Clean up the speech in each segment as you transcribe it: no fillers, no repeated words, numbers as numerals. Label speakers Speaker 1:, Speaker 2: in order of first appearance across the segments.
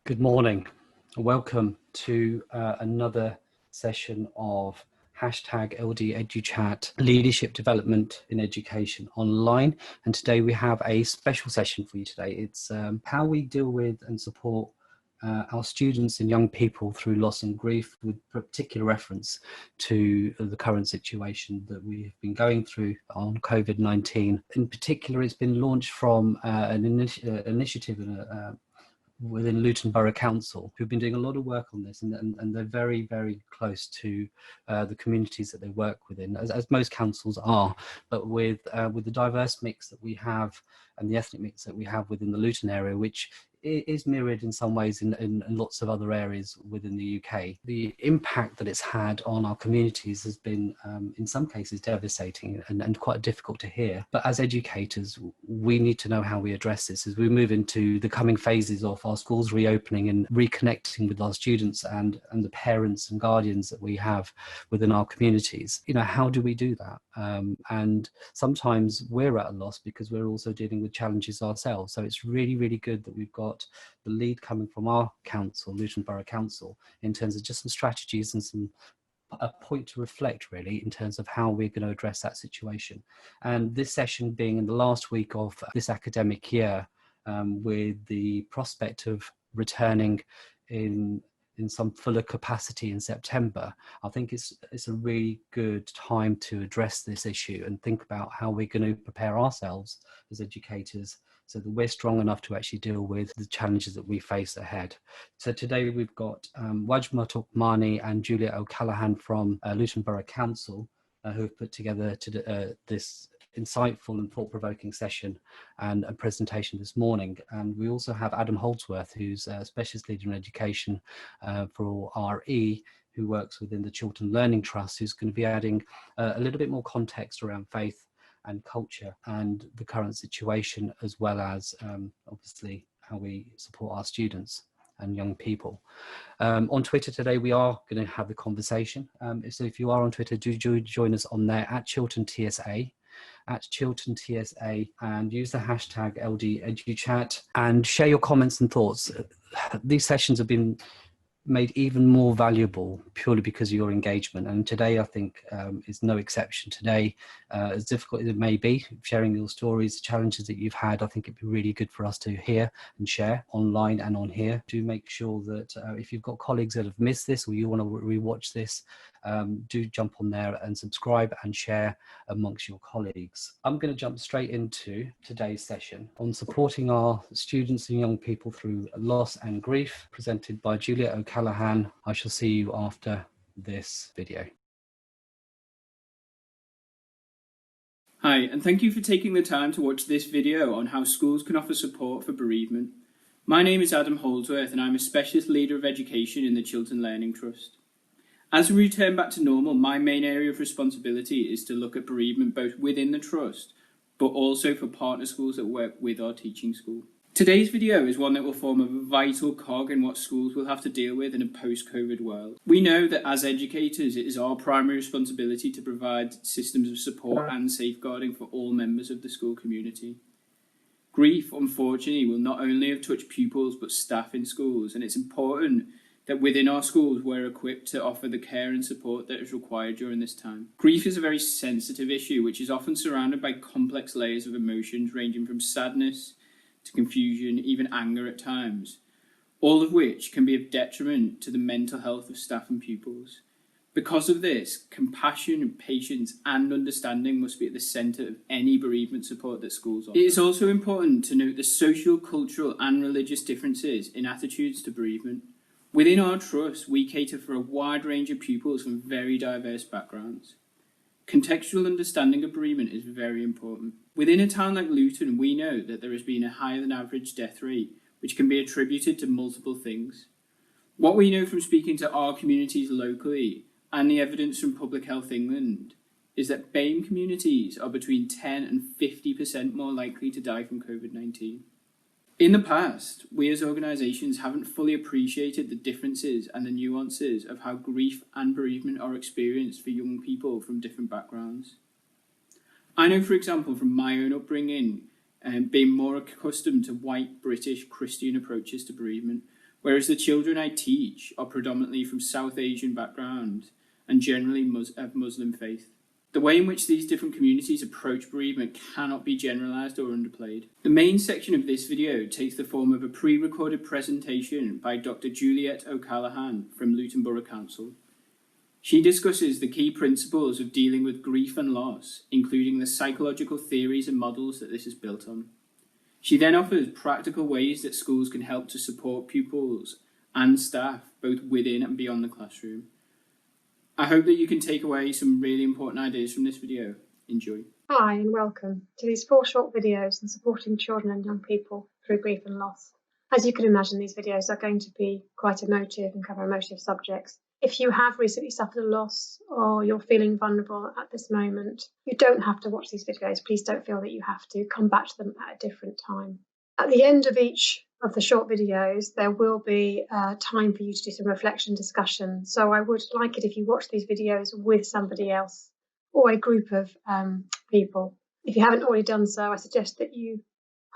Speaker 1: Good morning. Welcome to another session of #LDeduchat Leadership Development in Education online. And today we have a special session for you today. It's how we deal with and support our students and young people through loss and grief, with particular reference to the current situation that we have been going through on COVID-19. In particular, it's been launched from an initiative within Luton Borough Council, who've been doing a lot of work on this, and they're very, very close to the communities that they work within, as most councils are. But with the diverse mix that we have and the ethnic mix that we have within the Luton area, which is mirrored in some ways in lots of other areas within the UK. The impact that it's had on our communities has been, in some cases, devastating and quite difficult to hear. But as educators, we need to know how we address this as we move into the coming phases of our schools reopening and reconnecting with our students and the parents and guardians that we have within our communities. You know, how do we do that? And sometimes we're at a loss because we're also dealing with challenges ourselves. So it's really, really good that we've got the lead coming from our council, Luton Borough Council, in terms of just some strategies and a point to reflect really in terms of how we're going to address that situation. And this session being in the last week of this academic year, with the prospect of returning in some fuller capacity in September, I think it's a really good time to address this issue and think about how we're going to prepare ourselves as educators so that we're strong enough to actually deal with the challenges that we face ahead. So today we've got Wajma Tukmani and Julia O'Callaghan from Luton Borough Council, who have put together this insightful and thought-provoking session and a presentation this morning. And we also have Adam Holdsworth, who's a specialist leader in education for RE, who works within the Chiltern Learning Trust, who's going to be adding a little bit more context around faith and culture and the current situation, as well as obviously how we support our students and young people. On Twitter today, we are going to have the conversation. So if you are on Twitter, do join us on there at Chiltern TSA, and use the hashtag LDeduchat and share your comments and thoughts. These sessions have been made even more valuable purely because of your engagement, and today I think is no exception. Today, as difficult as it may be, sharing your stories, the challenges that you've had, I think it'd be really good for us to hear and share online and on here. Do make sure that if you've got colleagues that have missed this or you want to rewatch this, do jump on there and subscribe and share amongst your colleagues. I'm going to jump straight into today's session on supporting our students and young people through loss and grief, presented by Julia O'Callaghan. I shall see you after this video.
Speaker 2: Hi, and thank you for taking the time to watch this video on how schools can offer support for bereavement. My name is Adam Holdsworth and I'm a Specialist Leader of Education in the Chiltern Learning Trust. As we return back to normal, my main area of responsibility is to look at bereavement both within the Trust, but also for partner schools that work with our teaching school. Today's video is one that will form a vital cog in what schools will have to deal with in a post-COVID world. We know that as educators, it is our primary responsibility to provide systems of support and safeguarding for all members of the school community. Grief, unfortunately, will not only have touched pupils but staff in schools, and it's important that within our schools we're equipped to offer the care and support that is required during this time. Grief is a very sensitive issue which is often surrounded by complex layers of emotions ranging from sadness to confusion, even anger at times, all of which can be of detriment to the mental health of staff and pupils. Because of this, compassion, patience and understanding must be at the centre of any bereavement support that schools offer. It is also important to note the social, cultural and religious differences in attitudes to bereavement. Within our trust, we cater for a wide range of pupils from very diverse backgrounds. Contextual understanding of bereavement is very important. Within a town like Luton, we know that there has been a higher than average death rate, which can be attributed to multiple things. What we know from speaking to our communities locally and the evidence from Public Health England is that BAME communities are between 10 and 50% more likely to die from COVID-19. In the past, we as organisations haven't fully appreciated the differences and the nuances of how grief and bereavement are experienced for young people from different backgrounds. I know, for example, from my own upbringing, being more accustomed to white British Christian approaches to bereavement, whereas the children I teach are predominantly from South Asian background and generally of Muslim faith. The way in which these different communities approach bereavement cannot be generalised or underplayed. The main section of this video takes the form of a pre-recorded presentation by Dr. Juliet O'Callaghan from Luton Borough Council. She discusses the key principles of dealing with grief and loss, including the psychological theories and models that this is built on. She then offers practical ways that schools can help to support pupils and staff, both within and beyond the classroom. I hope that you can take away some really important ideas from this video. Enjoy.
Speaker 3: Hi and welcome to these 4 short videos on supporting children and young people through grief and loss. As you can imagine, these videos are going to be quite emotive and cover emotive subjects. If you have recently suffered a loss or you're feeling vulnerable at this moment, you don't have to watch these videos. Please don't feel that you have to. Come back to them at a different time. At the end of each of the short videos, there will be time for you to do some reflection discussion. So I would like it if you watch these videos with somebody else or a group of people. If you haven't already done so, I suggest that you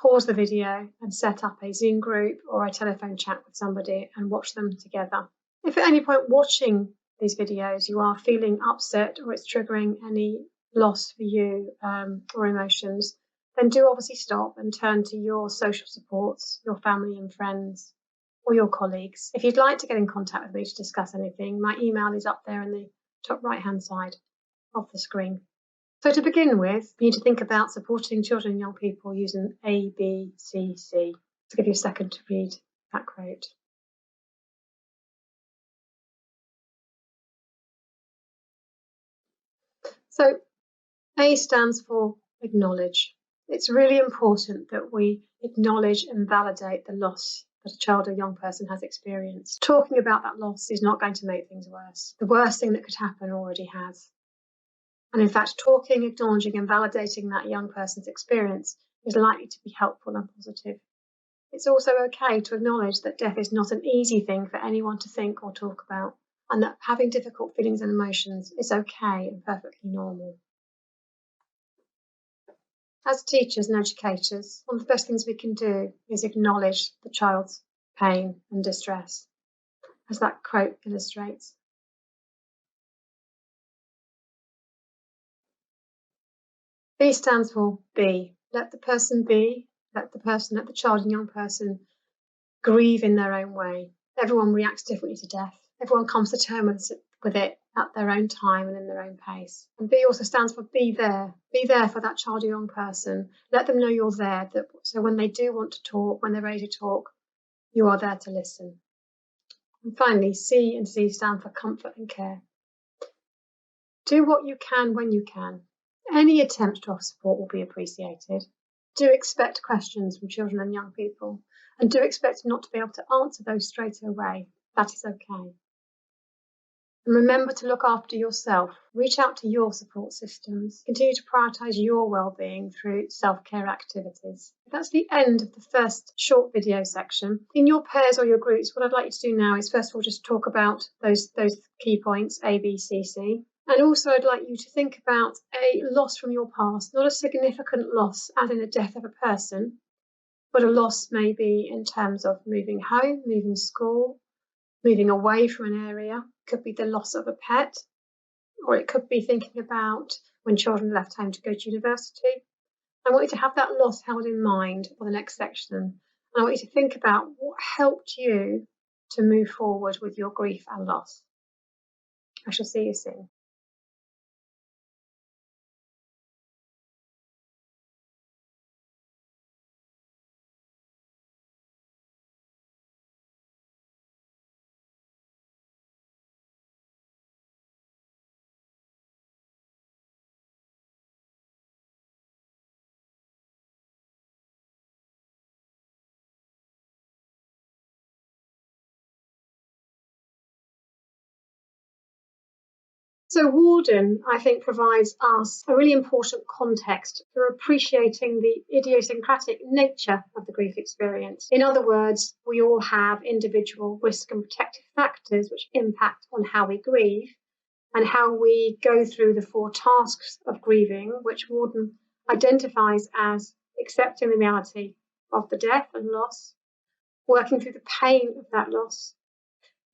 Speaker 3: pause the video and set up a Zoom group or a telephone chat with somebody and watch them together. If at any point watching these videos you are feeling upset or it's triggering any loss for you or emotions, then do obviously stop and turn to your social supports, your family and friends, or your colleagues. If you'd like to get in contact with me to discuss anything, my email is up there in the top right-hand side of the screen. So to begin with, you need to think about supporting children and young people using ABCC. To give you a second to read that quote. So A stands for acknowledge. It's really important that we acknowledge and validate the loss that a child or young person has experienced. Talking about that loss is not going to make things worse. The worst thing that could happen already has. And in fact, talking, acknowledging and validating that young person's experience is likely to be helpful and positive. It's also okay to acknowledge that death is not an easy thing for anyone to think or talk about, and that having difficult feelings and emotions is okay and perfectly normal. As teachers and educators, one of the best things we can do is acknowledge the child's pain and distress, as that quote illustrates. B stands for be. Let the person be, let the child and young person grieve in their own way. Everyone reacts differently to death. Everyone comes to terms with it at their own time and in their own pace. And B also stands for be there. Be there for that child or young person. Let them know you're there, so when they do want to talk, when they're ready to talk, you are there to listen. And finally, C and C stand for comfort and care. Do what you can when you can. Any attempt to offer support will be appreciated. Do expect questions from children and young people, and do expect not to be able to answer those straight away. That is okay. And remember to look after yourself. Reach out to your support systems. Continue to prioritise your well-being through self-care activities. That's the end of the first short video section. In your pairs or your groups, what I'd like you to do now is first of all just talk about those key points, A, B, C, C. And also I'd like you to think about a loss from your past, not a significant loss as in the death of a person, but a loss maybe in terms of moving home, moving school, moving away from an area. It could be the loss of a pet, or it could be thinking about when children left home to go to university. I want you to have that loss held in mind for the next section. And I want you to think about what helped you to move forward with your grief and loss. I shall see you soon. So Warden, I think, provides us a really important context for appreciating the idiosyncratic nature of the grief experience. In other words, we all have individual risk and protective factors which impact on how we grieve and how we go through the 4 tasks of grieving, which Warden identifies as accepting the reality of the death and loss, working through the pain of that loss,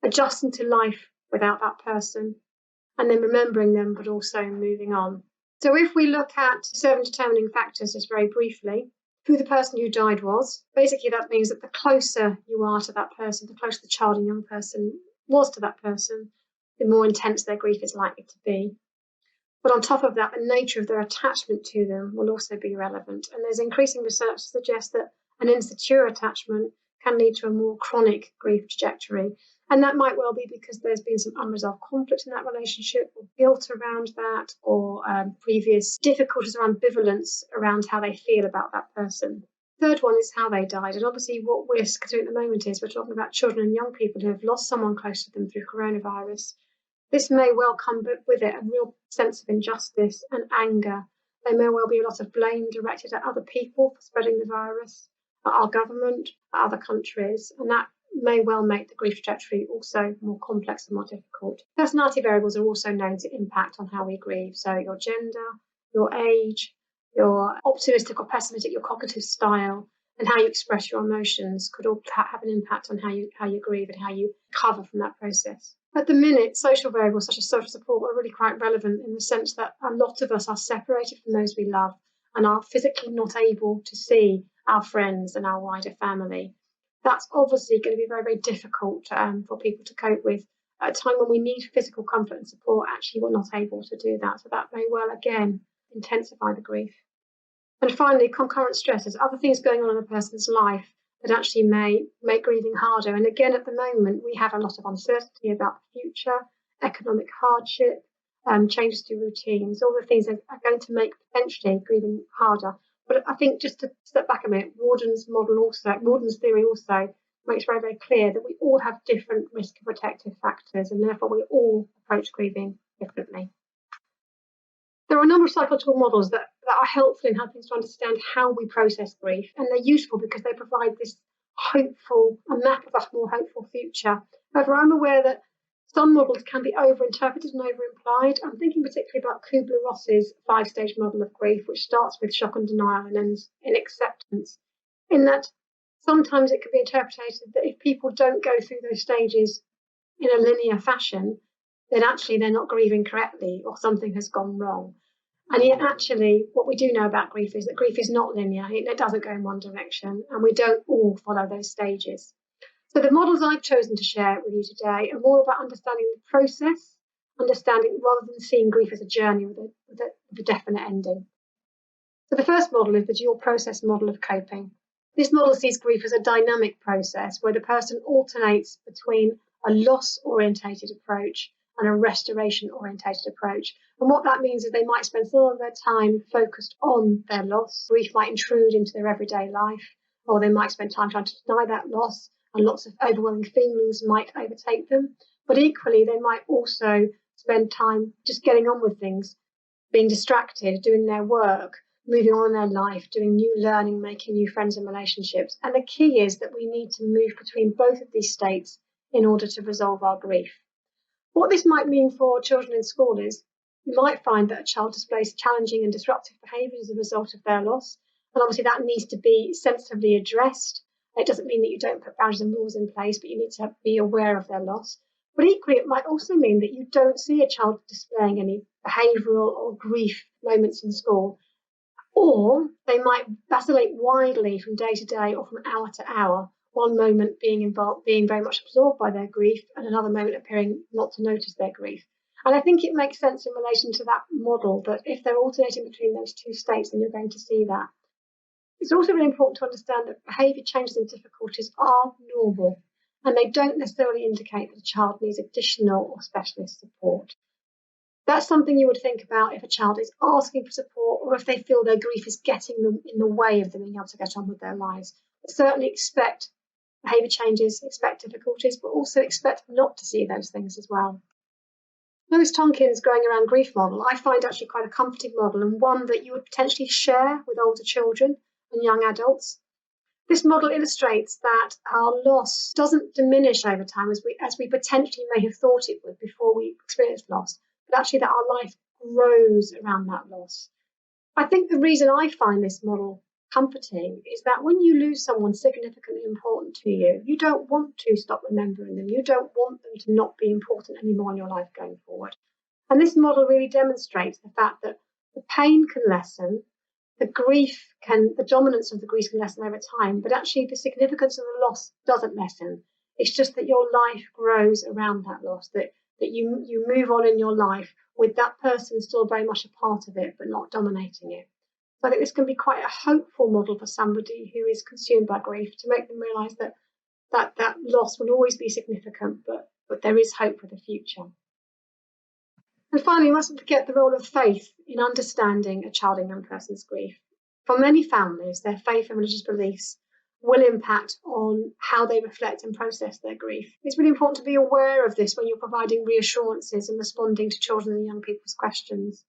Speaker 3: adjusting to life without that person, and then remembering them, but also moving on. So if we look at 7 determining factors just very briefly, who the person who died was, basically that means that the closer you are to that person, the closer the child and young person was to that person, the more intense their grief is likely to be. But on top of that, the nature of their attachment to them will also be relevant. And there's increasing research to suggest that an insecure attachment can lead to a more chronic grief trajectory. And that might well be because there's been some unresolved conflict in that relationship, or guilt around that, or previous difficulties or ambivalence around how they feel about that person. Third one is how they died. And obviously what we're considering at the moment is we're talking about children and young people who have lost someone close to them through coronavirus. This may well come with it a real sense of injustice and anger. There may well be a lot of blame directed at other people for spreading the virus, at our government, at other countries, and that may well make the grief trajectory also more complex and more difficult. Personality variables are also known to impact on how we grieve. So your gender, your age, your optimistic or pessimistic, your cognitive style, and how you express your emotions could all have an impact on how you grieve and how you recover from that process. At the minute, social variables such as social support are really quite relevant in the sense that a lot of us are separated from those we love and are physically not able to see our friends and our wider family. That's obviously going to be very, very difficult for people to cope with. At a time when we need physical comfort and support, actually we're not able to do that. So that may well, again, intensify the grief. And finally, concurrent stresses, other things going on in a person's life that actually may make grieving harder. And again, at the moment, we have a lot of uncertainty about the future, economic hardship, changes to routines, all the things that are going to make potentially grieving harder. But I think just to step back a minute, Wardens Theory also makes very, very clear that we all have different risk and protective factors, and therefore we all approach grieving differently. There are a number of psychological models that are helpful in helping us to understand how we process grief, and they're useful because they provide this a map of a more hopeful future. However, I'm aware that some models can be overinterpreted and overimplied. I'm thinking particularly about Kubler-Ross's 5-stage model of grief, which starts with shock and denial and ends in acceptance, in that sometimes it can be interpreted that if people don't go through those stages in a linear fashion, then actually they're not grieving correctly or something has gone wrong. And yet actually what we do know about grief is that grief is not linear. It doesn't go in one direction, and we don't all follow those stages. So the models I've chosen to share with you today are more about understanding the process, understanding rather than seeing grief as a journey with a definite ending. So the first model is the dual process model of coping. This model sees grief as a dynamic process where the person alternates between a loss-orientated approach and a restoration-orientated approach. And what that means is they might spend some of their time focused on their loss. Grief might intrude into their everyday life, or they might spend time trying to deny that loss, and lots of overwhelming feelings might overtake them. But equally, they might also spend time just getting on with things, being distracted, doing their work, moving on in their life, doing new learning, making new friends and relationships. And the key is that we need to move between both of these states in order to resolve our grief. What this might mean for children in school is you might find that a child displays challenging and disruptive behaviour as a result of their loss. And obviously that needs to be sensitively addressed. It doesn't mean that you don't put boundaries and rules in place, but you need to be aware of their loss. But equally, it might also mean that you don't see a child displaying any behavioural or grief moments in school, or they might vacillate widely from day to day or from hour to hour, one moment being very much absorbed by their grief and another moment appearing not to notice their grief. And I think it makes sense in relation to that model that if they're alternating between those two states, then you're going to see that. It's also really important to understand that behaviour changes and difficulties are normal, and they don't necessarily indicate that a child needs additional or specialist support. That's something you would think about if a child is asking for support or if they feel their grief is getting in the way of them being able to get on with their lives. But certainly expect behaviour changes, expect difficulties, but also expect not to see those things as well. Lewis Tonkin's Going Around Grief model I find actually quite a comforting model, and one that you would potentially share with older children and young adults. This model illustrates that our loss doesn't diminish over time as we potentially may have thought it would before we experienced loss, but actually that our life grows around that loss. I think the reason I find this model comforting is that when you lose someone significantly important to you, you don't want to stop remembering them. You don't want them to not be important anymore in your life going forward. And this model really demonstrates the fact that the pain can lessen, the dominance of the grief can lessen over time, but actually the significance of the loss doesn't lessen. It's just that your life grows around that loss, that you move on in your life with that person still very much a part of it, but not dominating it. So I think this can be quite a hopeful model for somebody who is consumed by grief, to make them realise that loss will always be significant, but there is hope for the future. And finally, we mustn't forget the role of faith in understanding a child and young person's grief. For many families, their faith and religious beliefs will impact on how they reflect and process their grief. It's really important to be aware of this when you're providing reassurances and responding to children and young people's questions.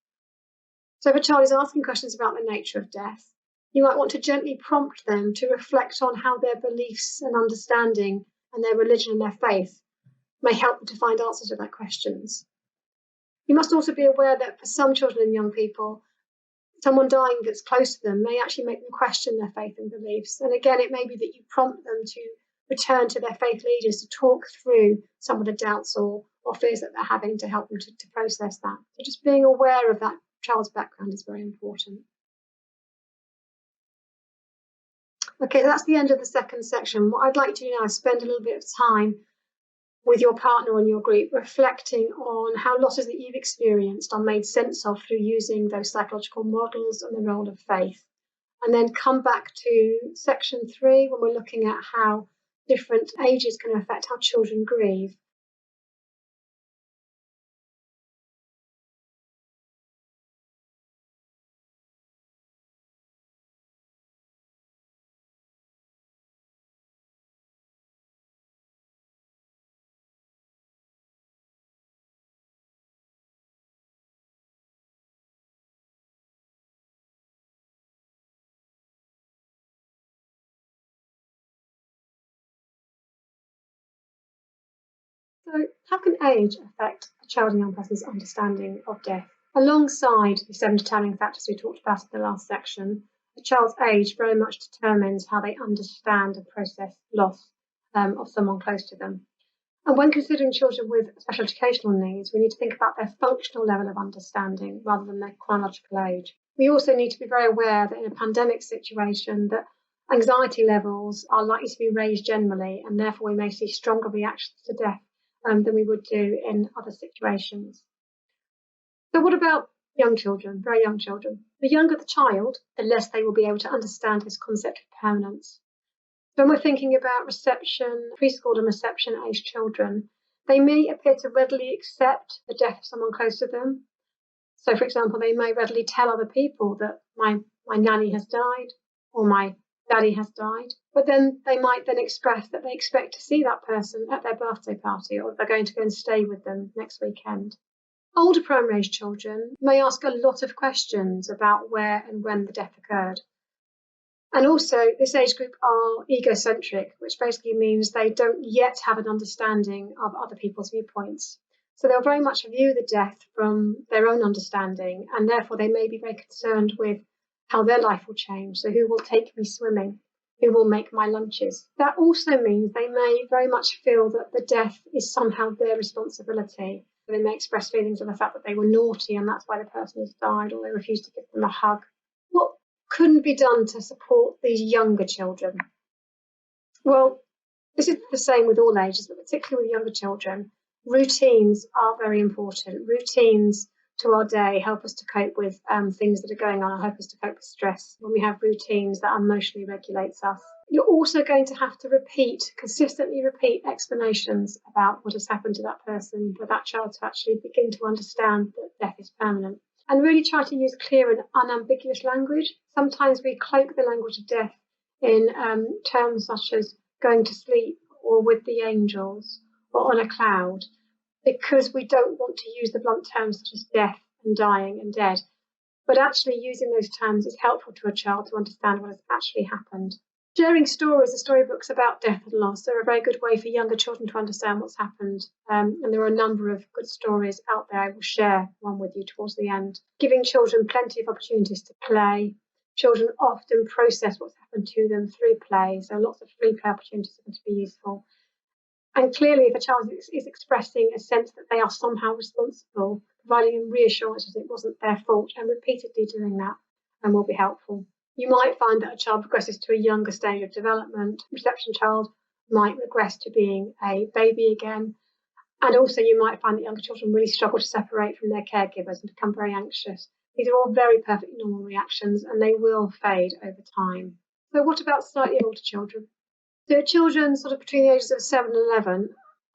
Speaker 3: So if a child is asking questions about the nature of death, you might want to gently prompt them to reflect on how their beliefs and understanding and their religion and their faith may help them to find answers to their questions. You must also be aware that for some children and young people, someone dying that's close to them may actually make them question their faith and beliefs. And again, it may be that you prompt them to return to their faith leaders to talk through some of the doubts or fears that they're having to help them to process that. So just being aware of that child's background is very important. Okay, that's the end of the second section. What I'd like to do now is spend a little bit of time with your partner and your group, reflecting on how losses that you've experienced are made sense of through using those psychological models and the role of faith. And then come back to section 3 when we're looking at how different ages can affect how children grieve. So how can age affect a child and young person's understanding of death? Alongside the 7 determining factors we talked about in the last section, a child's age very much determines how they understand and process loss of someone close to them. And when considering children with special educational needs, we need to think about their functional level of understanding rather than their chronological age. We also need to be very aware that in a pandemic situation, that anxiety levels are likely to be raised generally, and therefore we may see stronger reactions to death than we would do in other situations. So what about young children, very young children? The younger the child, the less they will be able to understand this concept of permanence. When we're thinking about reception, preschool and reception age children, they may appear to readily accept the death of someone close to them. So, for example, they may readily tell other people that my nanny has died or my daddy has died, but then they might then express that they expect to see that person at their birthday party, or they're going to go and stay with them next weekend. Older primary age children may ask a lot of questions about where and when the death occurred. And also, this age group are egocentric, which basically means they don't yet have an understanding of other people's viewpoints. So they'll very much view the death from their own understanding, and therefore they may be very concerned with how their life will change. So who will take me swimming? Who will make my lunches? That also means they may very much feel that the death is somehow their responsibility. They may express feelings of the fact that they were naughty and that's why the person has died, or they refuse to give them a hug. What couldn't be done to support these younger children? Well, this is the same with all ages, but particularly with younger children. Routines are very important. Routines to our day help us to cope with things that are going on, and help us to cope with stress. When we have routines, that emotionally regulates us. You're also going to have to consistently repeat explanations about what has happened to that person, for that child to actually begin to understand that death is permanent. And really try to use clear and unambiguous language. Sometimes we cloak the language of death in terms such as going to sleep, or with the angels, or on a cloud, because we don't want to use the blunt terms such as death and dying and dead. But actually using those terms is helpful to a child to understand what has actually happened. Sharing stories and storybooks about death and loss are a very good way for younger children to understand what's happened. And there are a number of good stories out there. I will share one with you towards the end. Giving children plenty of opportunities to play, children often process what's happened to them through play, so lots of free play opportunities are going to be useful. And clearly, if a child is expressing a sense that they are somehow responsible, providing them reassurance that it wasn't their fault and repeatedly doing that will be helpful. You might find that a child progresses to a younger stage of development. A reception child might regress to being a baby again. And also you might find that younger children really struggle to separate from their caregivers and become very anxious. These are all very perfectly normal reactions and they will fade over time. So what about slightly older children? So children sort of between the ages of 7 and 11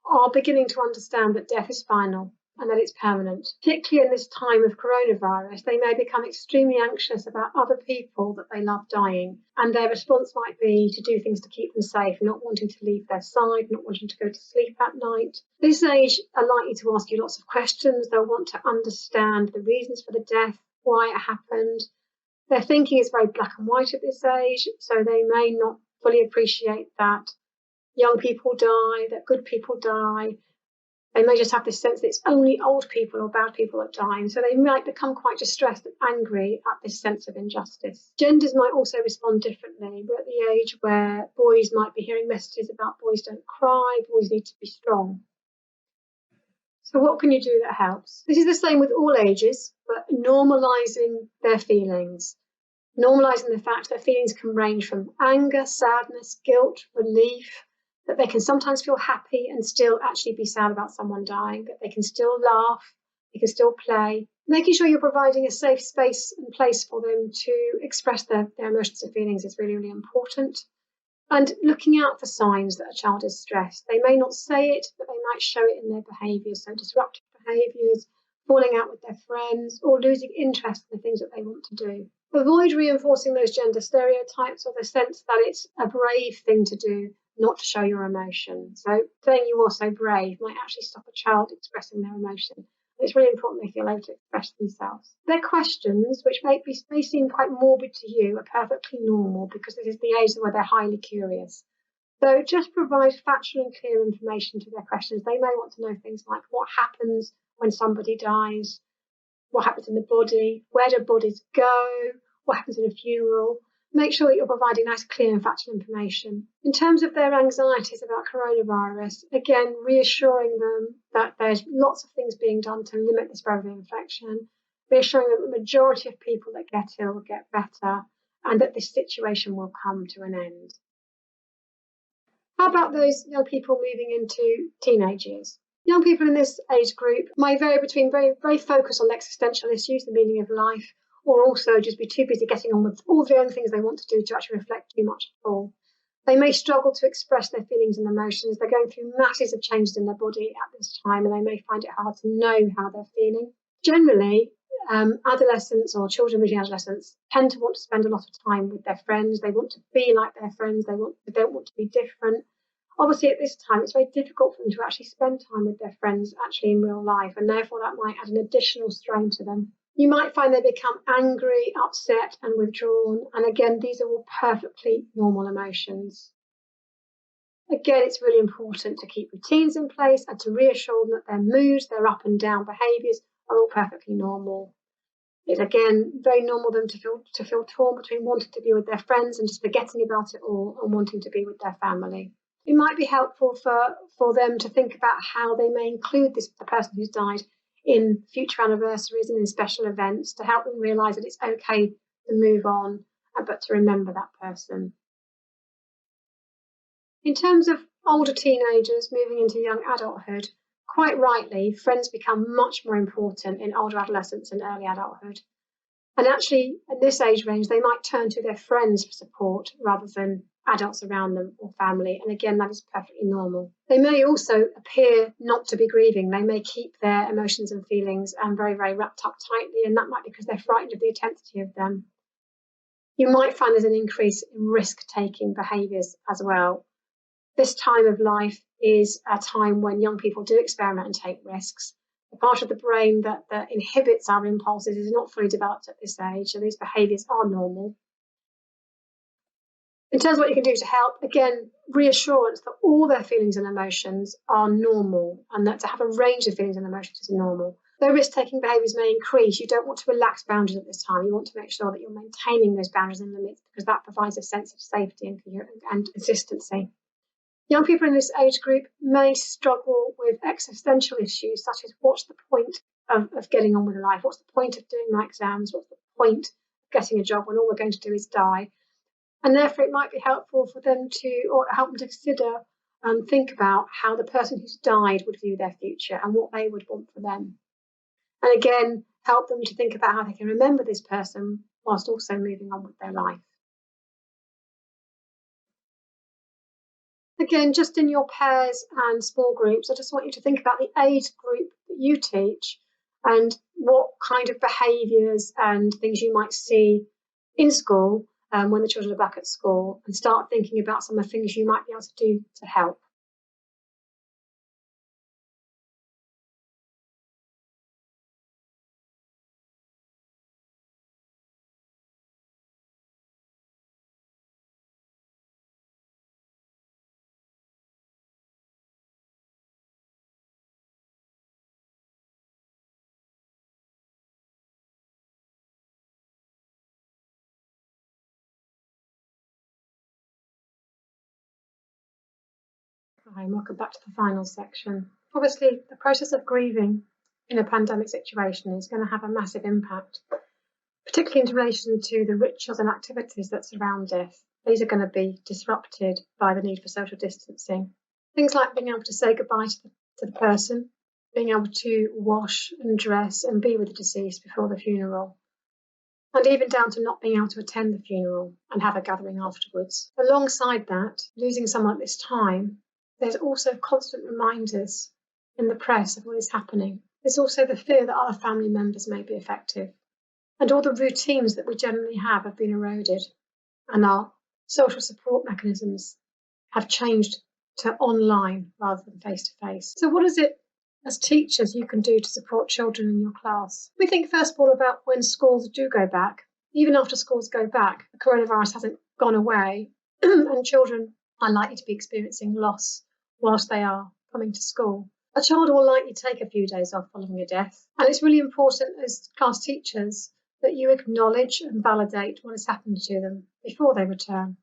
Speaker 3: are beginning to understand that death is final and that it's permanent. Particularly in this time of coronavirus, they may become extremely anxious about other people that they love dying, and their response might be to do things to keep them safe, not wanting to leave their side, not wanting to go to sleep at night. This age are likely to ask you lots of questions. They'll want to understand the reasons for the death, why it happened. Their thinking is very black and white at this age, so they may not fully appreciate that young people die, that good people die. They may just have this sense that it's only old people or bad people that die, and so they might become quite distressed and angry at this sense of injustice. Genders might also respond differently. We're at the age where boys might be hearing messages about boys don't cry, boys need to be strong. So what can you do that helps? This is the same with all ages, but normalising their feelings. Normalising the fact that feelings can range from anger, sadness, guilt, relief, that they can sometimes feel happy and still actually be sad about someone dying, that they can still laugh, they can still play. Making sure you're providing a safe space and place for them to express their emotions and feelings is really, really important. And looking out for signs that a child is stressed. They may not say it, but they might show it in their behaviours, so disruptive behaviours, falling out with their friends, or losing interest in the things that they want to do. Avoid reinforcing those gender stereotypes or the sense that it's a brave thing to do not to show your emotion. So saying you are so brave might actually stop a child expressing their emotion. It's really important they feel able to express themselves. Their questions, which may seem quite morbid to you, are perfectly normal because this is the age where they're highly curious. So just provide factual and clear information to their questions. They may want to know things like what happens when somebody dies, what happens in the body, where do bodies go, what happens in a funeral. Make sure that you're providing nice, clear and factual information. In terms of their anxieties about coronavirus, again, reassuring them that there's lots of things being done to limit the spread of the infection, reassuring them that the majority of people that get ill will get better and that this situation will come to an end. How about those young people moving into teenage years? Young people in this age group might vary between very focused on existential issues, the meaning of life, or also just be too busy getting on with all the other things they want to do to actually reflect too much at all. They may struggle to express their feelings and emotions. They're going through masses of changes in their body at this time, and they may find it hard to know how they're feeling. Generally, adolescents or children reaching adolescence tend to want to spend a lot of time with their friends. They want to be like their friends. They don't want to be different. Obviously, at this time, it's very difficult for them to actually spend time with their friends actually in real life, and therefore that might add an additional strain to them. You might find they become angry, upset and withdrawn. And again, these are all perfectly normal emotions. Again, it's really important to keep routines in place and to reassure them that their moods, their up and down behaviours are all perfectly normal. It's again very normal for them to feel torn between wanting to be with their friends and just forgetting about it all and wanting to be with their family. It might be helpful for them to think about how they may include the person who's died in future anniversaries and in special events to help them realise that it's okay to move on, but to remember that person. In terms of older teenagers moving into young adulthood, quite rightly, friends become much more important in older adolescence and early adulthood. And actually, at this age range, they might turn to their friends for support rather than adults around them or family. And again, that is perfectly normal. They may also appear not to be grieving. They may keep their emotions and feelings very, very wrapped up tightly, and that might be because they're frightened of the intensity of them. You might find there's an increase in risk-taking behaviours as well. This time of life is a time when young people do experiment and take risks. The part of the brain that inhibits our impulses is not fully developed at this age, so these behaviours are normal. In terms of what you can do to help, again, reassurance that all their feelings and emotions are normal and that to have a range of feelings and emotions is normal. Though risk-taking behaviours may increase, you don't want to relax boundaries at this time. You want to make sure that you're maintaining those boundaries and limits, because that provides a sense of safety and consistency. Young people in this age group may struggle with existential issues, such as what's the point of getting on with life? What's the point of doing my exams? What's the point of getting a job when all we're going to do is die? And therefore, it might be helpful for them to help them to consider and think about how the person who's died would view their future and what they would want for them. And again, help them to think about how they can remember this person whilst also moving on with their life. Again, just in your pairs and small groups, I just want you to think about the age group that you teach and what kind of behaviours and things you might see in school when the children are back at school, and start thinking about some of the things you might be able to do to help. Hi, and welcome back to the final section. Obviously, the process of grieving in a pandemic situation is going to have a massive impact, particularly in relation to the rituals and activities that surround death. These are going to be disrupted by the need for social distancing. Things like being able to say goodbye to the person, being able to wash and dress and be with the deceased before the funeral, and even down to not being able to attend the funeral and have a gathering afterwards. Alongside that, losing someone at this time, there's also constant reminders in the press of what is happening. There's also the fear that other family members may be affected. And all the routines that we generally have been eroded, and our social support mechanisms have changed to online rather than face-to-face. So what is it as teachers you can do to support children in your class? We think first of all about when schools do go back. Even after schools go back, the coronavirus hasn't gone away and children are likely to be experiencing loss whilst they are coming to school. A child will likely take a few days off following a death, and it's really important as class teachers that you acknowledge and validate what has happened to them before they return.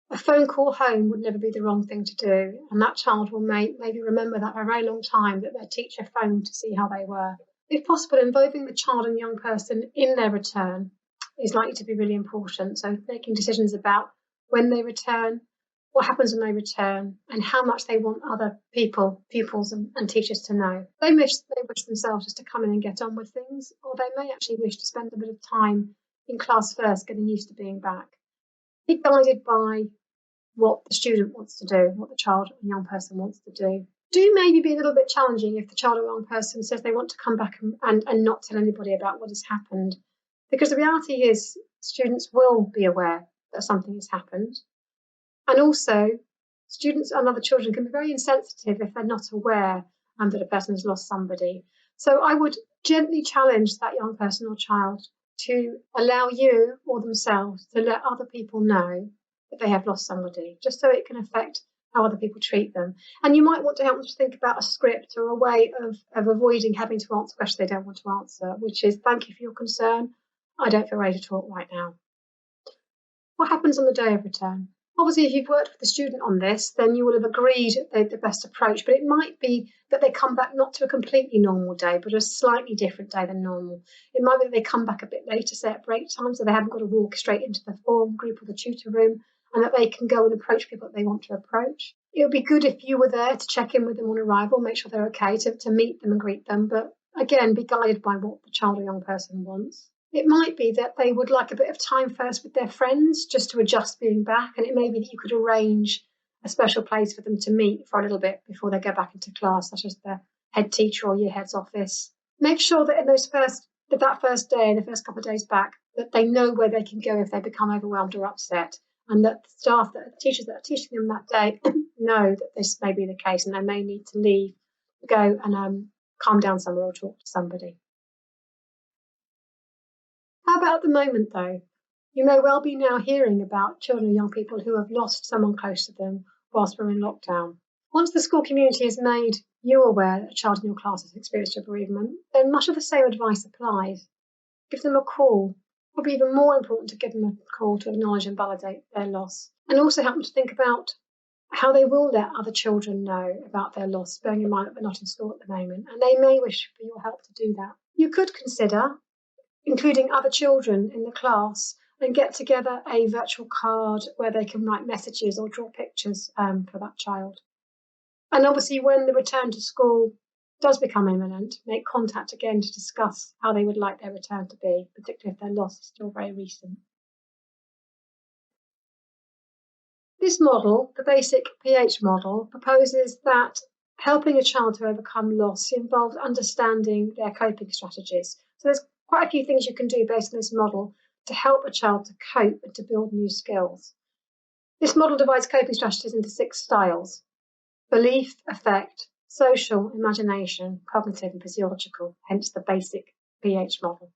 Speaker 3: A phone call home would never be the wrong thing to do, and that child will maybe remember that for a very long time that their teacher phoned to see how they were. If possible, involving the child and young person in their return is likely to be really important. So making decisions about when they return, what happens when they return, and how much they want other people, pupils and teachers to know. They wish themselves just to come in and get on with things, or they may actually wish to spend a bit of time in class first, getting used to being back. Be guided by what the student wants to do, what the child and young person wants to do. Do maybe be a little bit challenging if the child or young person says they want to come back and not tell anybody about what has happened, because the reality is students will be aware that something has happened. And also, students and other children can be very insensitive if they're not aware that a person has lost somebody. So I would gently challenge that young person or child to allow you or themselves to let other people know that they have lost somebody, just so it can affect how other people treat them. And you might want to help them to think about a script or a way of avoiding having to answer questions they don't want to answer, which is, thank you for your concern. I don't feel ready to talk right now. What happens on the day of return? Obviously, if you've worked with the student on this, then you will have agreed the best approach, but it might be that they come back not to a completely normal day, but a slightly different day than normal. It might be that they come back a bit later, say at break time, so they haven't got to walk straight into the form group or the tutor room, and that they can go and approach people that they want to approach. It would be good if you were there to check in with them on arrival, make sure they're okay, to meet them and greet them, but again, be guided by what the child or young person wants. It might be that they would like a bit of time first with their friends just to adjust being back, and it may be that you could arrange a special place for them to meet for a little bit before they go back into class, such as the head teacher or year head's office. Make sure that in that first day and the first couple of days back, that they know where they can go if they become overwhelmed or upset, and that the teachers that are teaching them that day know that this may be the case and they may need to leave, go and calm down somewhere or talk to somebody. How about at the moment, though? You may well be now hearing about children and young people who have lost someone close to them whilst we're in lockdown. Once the school community has made you're aware that a child in your class has experienced a bereavement, then much of the same advice applies. Give them a call. Probably even more important to give them a call to acknowledge and validate their loss. And also help them to think about how they will let other children know about their loss, bearing in mind that they're not in school at the moment, and they may wish for your help to do that. You could consider including other children in the class and get together a virtual card where they can write messages or draw pictures for that child. And obviously, when the return to school does become imminent, make contact again to discuss how they would like their return to be, particularly if their loss is still very recent. This model, the basic PH model, proposes that helping a child to overcome loss involves understanding their coping strategies. So there's quite a few things you can do based on this model to help a child to cope and to build new skills. This model divides coping strategies into 6 styles: belief, affect, social, imagination, cognitive and physiological, hence the basic PH model.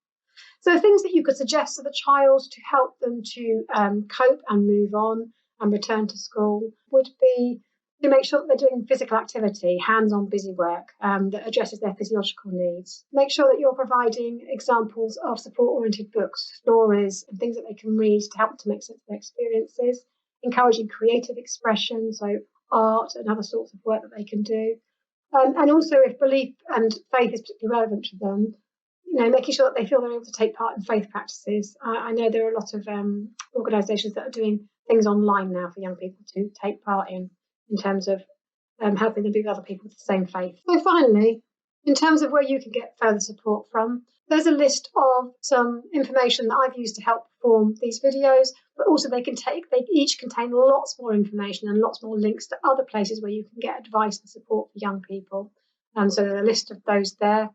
Speaker 3: So things that you could suggest to the child to help them to cope and move on and return to school would be to make sure that they're doing physical activity, hands-on busy work that addresses their physiological needs. Make sure that you're providing examples of support-oriented books, stories and things that they can read to help them to make sense of their experiences, encouraging creative expression, so art and other sorts of work that they can do. And also, if belief and faith is particularly relevant to them, making sure that they feel they're able to take part in faith practices. I know there are a lot of organisations that are doing things online now for young people to take part in terms of helping them be with other people with the same faith. So finally, in terms of where you can get further support from, there's a list of some information that I've used to help form these videos, but also they each contain lots more information and lots more links to other places where you can get advice and support for young people. So there's a list of those there.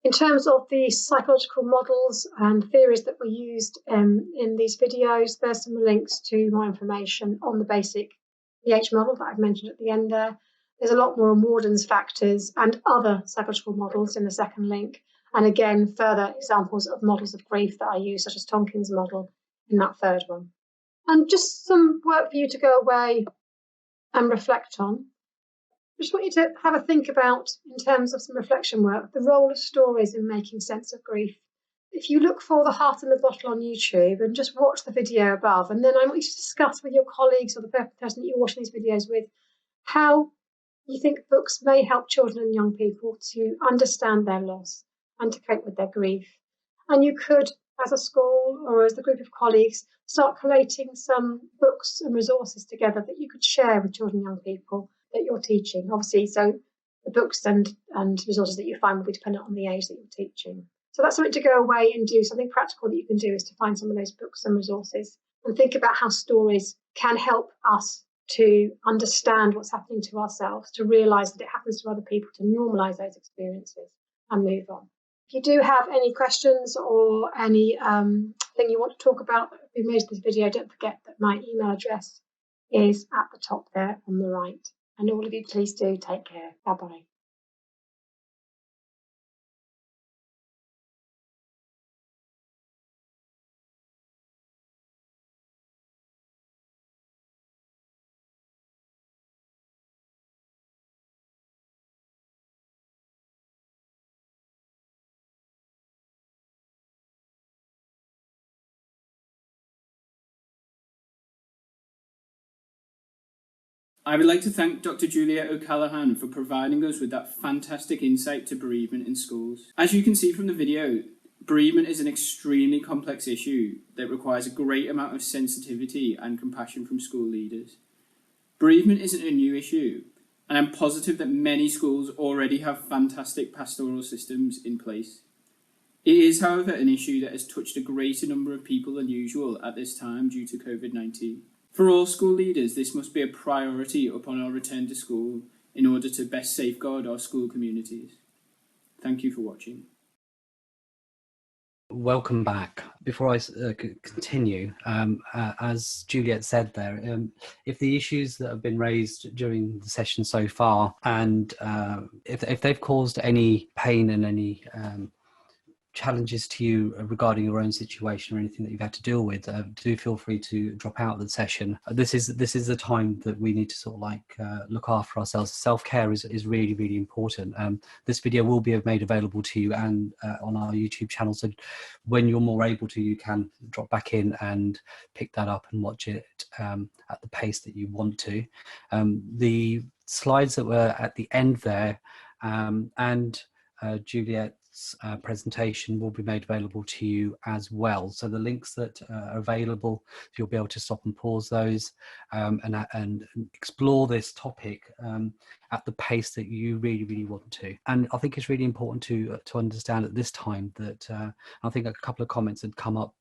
Speaker 3: In terms of the psychological models and theories that were used in these videos, there's some links to more information on the basic PH model that I've mentioned at the end there. There's a lot more on Wardens factors and other psychological models in the second link. And again, further examples of models of grief that I use, such as Tonkin's model in that third one. And just some work for you to go away and reflect on. I just want you to have a think about, in terms of some reflection work, the role of stories in making sense of grief. If you look for The Heart in the Bottle on YouTube and just watch the video above, and then I want you to discuss with your colleagues or the person that you're watching these videos with how you think books may help children and young people to understand their loss and to cope with their grief. And you could, as a school or as the group of colleagues, start collating some books and resources together that you could share with children and young people that you're teaching. Obviously, so the books and resources that you find will be dependent on the age that you're teaching. So that's something to go away and do. Something practical that you can do is to find some of those books and resources and think about how stories can help us to understand what's happening to ourselves, to realise that it happens to other people, to normalise those experiences and move on. If you do have any questions or any thing you want to talk about that we made in this video, don't forget that my email address is at the top there on the right. And all of you, please do take care. Bye-bye.
Speaker 2: I would like to thank Dr. Julia O'Callaghan for providing us with that fantastic insight to bereavement in schools. As you can see from the video, bereavement is an extremely complex issue that requires a great amount of sensitivity and compassion from school leaders. Bereavement isn't a new issue, and I'm positive that many schools already have fantastic pastoral systems in place. It is, however, an issue that has touched a greater number of people than usual at this time due to COVID-19. For all school leaders, this must be a priority upon our return to school in order to best safeguard our school communities. Thank you for watching.
Speaker 1: Welcome back. Before I continue, as Juliet said there, if the issues that have been raised during the session so far, and if they've caused any pain and any challenges to you regarding your own situation or anything that you've had to deal with, do feel free to drop out of the session. This is the time that we need to sort of like look after ourselves. Self-care is really, really important. This video will be made available to you and on our YouTube channel, so when you're more able to, you can drop back in and pick that up and watch it at the pace that you want to. The slides that were at the end there and Juliet's presentation will be made available to you as well. So the links that are available, you'll be able to stop and pause those and explore this topic at the pace that you really, really want to. And I think it's really important to understand at this time that I think a couple of comments had come up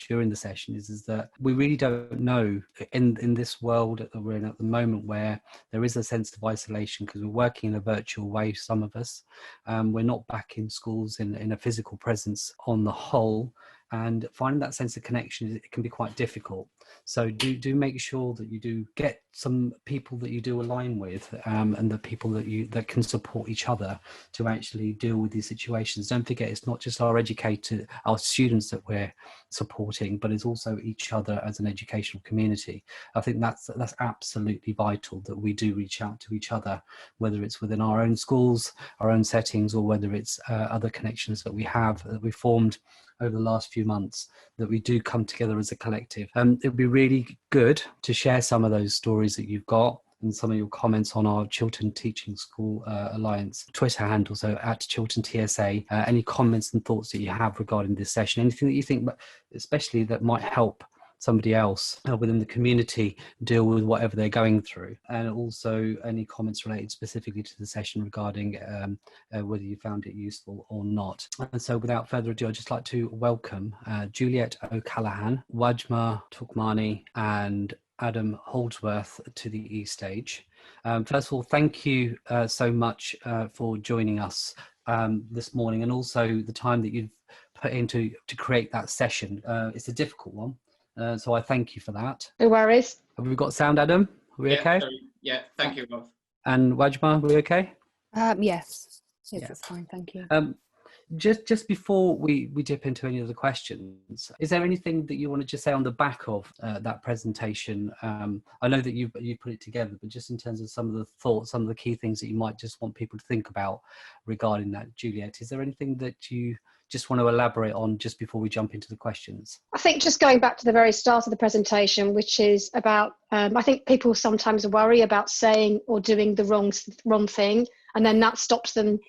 Speaker 1: during the session is that we really don't know in this world that we're in at the moment, where there is a sense of isolation because we're working in a virtual way, some of us. We're not back in schools in a physical presence on the whole, and finding that sense of connection, it can be quite difficult. So do make sure that you do get some people that you do align with, and the people that can support each other to actually deal with these situations. Don't forget, it's not just our students that we're supporting, but it's also each other as an educational community. I think that's absolutely vital that we do reach out to each other, whether it's within our own schools, our own settings, or whether it's other connections that we have that we formed over the last few months, that we do come together as a collective. It would be really good to share some of those stories that you've got and some of your comments on our Chiltern Teaching School Alliance Twitter handle, so at Chiltern TSA. Any comments and thoughts that you have regarding this session, anything that you think, especially that might help somebody else within the community deal with whatever they're going through, and also any comments related specifically to the session regarding whether you found it useful or not. And so without further ado, I'd just like to welcome Juliet O'Callaghan, Wajma Tukmani and Adam Holdsworth to the E-Stage. First of all, thank you so much for joining us this morning, and also the time that you've put into to create that session. It's a difficult one. So I thank you for that.
Speaker 3: No worries.
Speaker 1: Have we got sound, Adam? Are we okay?
Speaker 2: Sorry. Yeah, thank you both.
Speaker 1: And Wajma, are we okay?
Speaker 4: Yes,
Speaker 1: Yeah.
Speaker 4: it's fine, thank you.
Speaker 1: Just before we dip into any of the questions, is there anything that you want to just say on the back of that presentation? I know that you put it together, but just in terms of some of the thoughts, some of the key things that you might just want people to think about regarding that, Juliet, is there anything that you just want to elaborate on just before we jump into the questions?
Speaker 3: I think just going back to the very start of the presentation, which is about, I think people sometimes worry about saying or doing the wrong thing, and then that stops them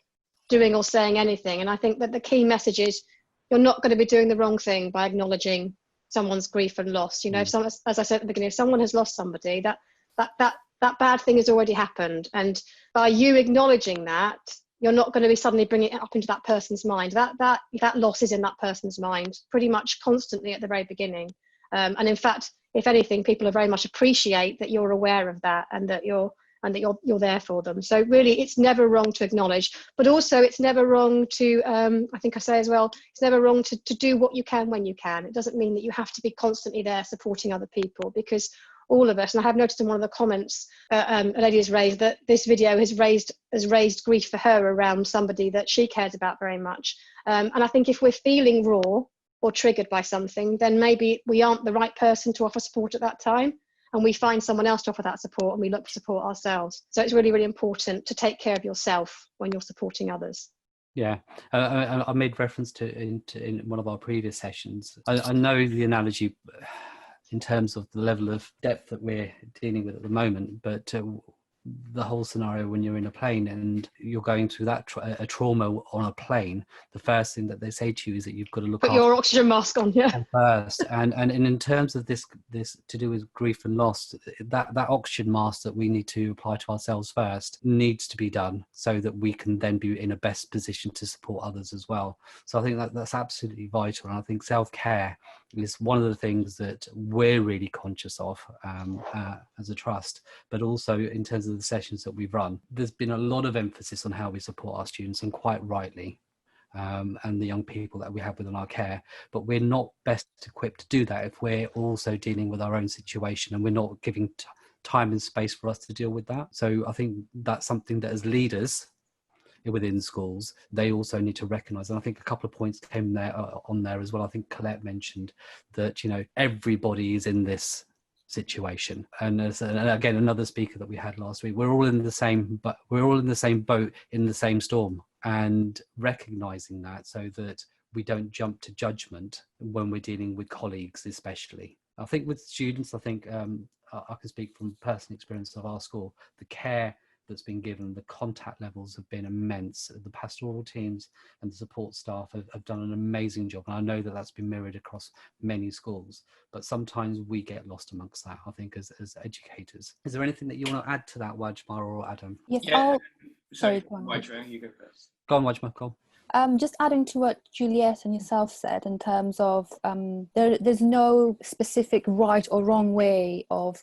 Speaker 3: doing or saying anything. And I think that the key message is you're not going to be doing the wrong thing by acknowledging someone's grief and loss. You know, if someone, as I said at the beginning, if someone has lost somebody, that bad thing has already happened. And by you acknowledging that, you're not going to be suddenly bringing it up into that person's mind. That loss is in that person's mind pretty much constantly at the very beginning. And in fact, if anything, people are very much appreciate that you're aware of that and that you're there for them. So really, it's never wrong to acknowledge, but also it's never wrong to, I think I say as well, it's never wrong to do what you can when you can. It doesn't mean that you have to be constantly there supporting other people, because all of us, and I have noticed in one of the comments a lady has raised that this video has raised grief for her around somebody that she cares about very much. And I think if we're feeling raw or triggered by something, then maybe we aren't the right person to offer support at that time, and we find someone else to offer that support, and we look for support ourselves. So it's really, really important to take care of yourself when you're supporting others.
Speaker 1: Yeah, I made reference to in one of our previous sessions. I know the analogy in terms of the level of depth that we're dealing with at the moment, but the whole scenario when you're in a plane and you're going through that a trauma on a plane, the first thing that they say to you is that you've got to look
Speaker 3: put your oxygen mask on, yeah,
Speaker 1: first. And in terms of this to do with grief and loss, that oxygen mask that we need to apply to ourselves first needs to be done so that we can then be in a best position to support others as well. So I think that's absolutely vital, and I think self-care is one of the things that we're really conscious of as a trust, but also in terms of the sessions that we've run, there's been a lot of emphasis on how we support our students, and quite rightly, and the young people that we have within our care, but we're not best equipped to do that if we're also dealing with our own situation and we're not giving time and space for us to deal with that. So I think that's something that as leaders within schools, they also need to recognise, and I think a couple of points came there on there as well. I think Colette mentioned that, you know, everybody is in this situation, and again, another speaker that we had last week, we're all in the same boat in the same storm, and recognising that so that we don't jump to judgment when we're dealing with colleagues, especially. I think with students, I think I can speak from personal experience of our school, the care that's been given, the contact levels have been immense. The pastoral teams and the support staff have done an amazing job. And I know that that's been mirrored across many schools, but sometimes we get lost amongst that, I think, as educators. Is there anything that you want to add to that, Wajma or Adam?
Speaker 4: Yes.
Speaker 2: Yeah.
Speaker 4: Sorry,
Speaker 2: Go on, Wajma, you go first.
Speaker 1: Go on, Wajma, go
Speaker 4: on. Just adding to what Juliet and yourself said in terms of there's no specific right or wrong way of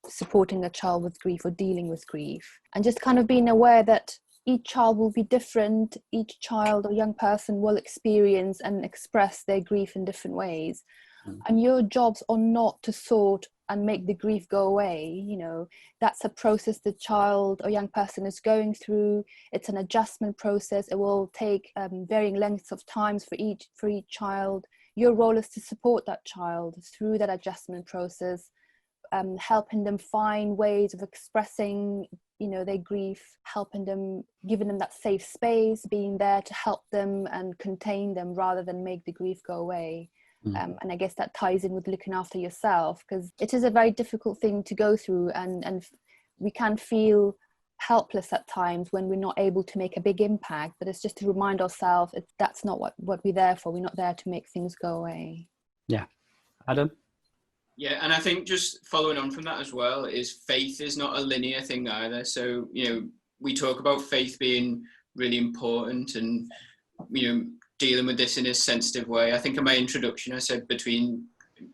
Speaker 4: supporting a child with grief or dealing with grief, and just kind of being aware that each child will be different. Each child or young person will experience and express their grief in different ways, and your jobs are not to sort and make the grief go away. You know, that's a process the child or young person is going through. It's an adjustment process. It will take varying lengths of times for each child. Your role is to support that child through that adjustment process, helping them find ways of expressing, you know, their grief, helping them, giving them that safe space, being there to help them and contain them rather than make the grief go away. And I guess that ties in with looking after yourself, because it is a very difficult thing to go through, and we can feel helpless at times when we're not able to make a big impact. But it's just to remind ourselves that's not what we're there for. We're not there to make things go away.
Speaker 1: Yeah. Adam?
Speaker 2: Yeah, and I think just following on from that as well is faith is not a linear thing either. So, you know, we talk about faith being really important and, you know, dealing with this in a sensitive way. I think in my introduction, I said between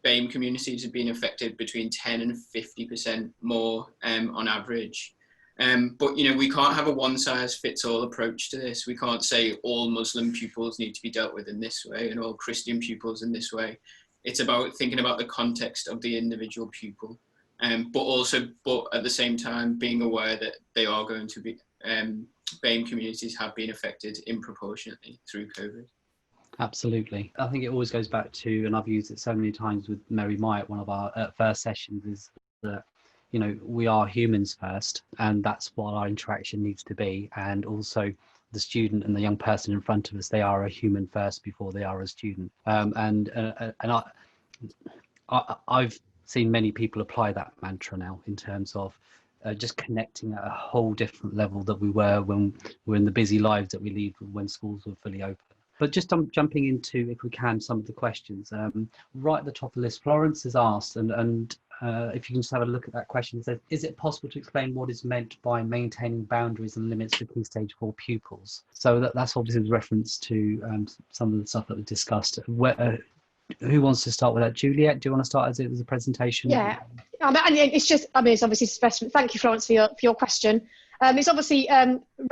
Speaker 2: BAME communities have been affected between 10 and 50% more on average. But, you know, we can't have a one-size-fits-all approach to this. We can't say all Muslim pupils need to be dealt with in this way and all Christian pupils in this way. It's about thinking about the context of the individual pupil, but at the same time being aware that they are going to be, BAME communities have been affected disproportionately through COVID.
Speaker 1: Absolutely. I think it always goes back to, and I've used it so many times with Mary Mai at one of our first sessions, is that, you know, we are humans first, and that's what our interaction needs to be. And also the student and the young person in front of us, they are a human first before they are a student. I've seen many people apply that mantra now in terms of just connecting at a whole different level that we were when we were in the busy lives that we lead when schools were fully open. But just jumping into, if we can, some of the questions. Right at the top of the list, Florence has asked, and if you can just have a look at that question, it says, is it possible to explain what is meant by maintaining boundaries and limits for Key Stage 4 pupils? So that's obviously with reference to some of the stuff that we discussed. Who wants to start with that? Juliet, do you want to start as a presentation?
Speaker 3: Yeah, it's obviously special. Thank you, Florence, for your question. It's obviously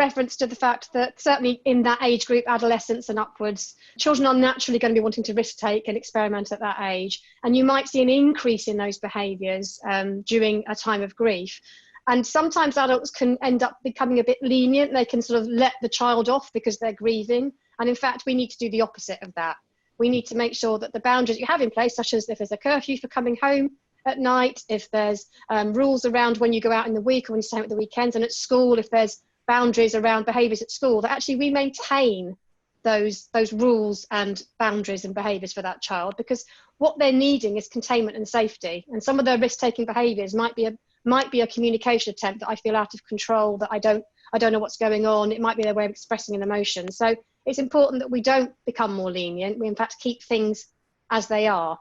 Speaker 3: reference to the fact that certainly in that age group, adolescence and upwards, children are naturally going to be wanting to risk take and experiment at that age. And you might see an increase in those behaviours during a time of grief. And sometimes adults can end up becoming a bit lenient. They can sort of let the child off because they're grieving. And in fact, we need to do the opposite of that. We need to make sure that the boundaries you have in place, such as if there's a curfew for coming home at night, if there's rules around when you go out in the week or when you stay out at the weekends, and at school, if there's boundaries around behaviours at school, that actually we maintain those rules and boundaries and behaviours for that child, because what they're needing is containment and safety. And some of their risk-taking behaviours might be a communication attempt that I feel out of control, that I don't know what's going on. It might be their way of expressing an emotion. So it's important that we don't become more lenient. We in fact keep things as they are.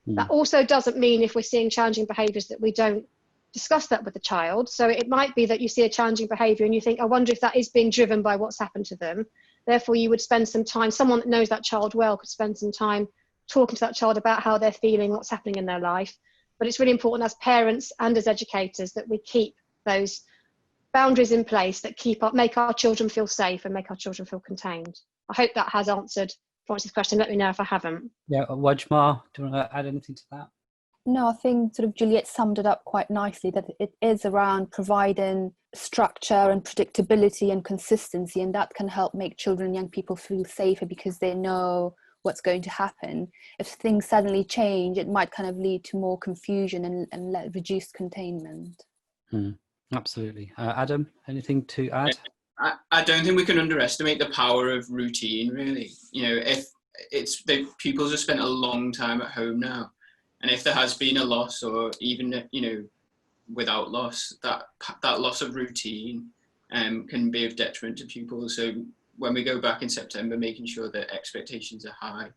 Speaker 3: That also doesn't mean if we're seeing challenging behaviours that we don't discuss that with the child. So it might be that you see a challenging behaviour and you think, I wonder if that is being driven by what's happened to them. Therefore, you would spend some time, someone that knows that child well could spend some time talking to that child about how they're feeling, what's happening in their life. But it's really important as parents and as educators that we keep those boundaries in place that make our children feel safe and make our children feel contained. I hope that has answered Florence's question. Let me know if I haven't.
Speaker 1: Yeah, Wajma, do you want to add anything to that?
Speaker 4: No, I think sort of Juliet summed it up quite nicely, that it is around providing structure and predictability and consistency, and that can help make children and young people feel safer because they know what's going to happen. If things suddenly change, it might kind of lead to more confusion and reduced containment.
Speaker 1: Absolutely. Adam, anything to add?
Speaker 2: I don't think we can underestimate the power of routine, really. You know, if the pupils have spent a long time at home now, and if there has been a loss, or even, you know, without loss, that loss of routine can be of detriment to pupils. So when we go back in September, making sure that expectations are high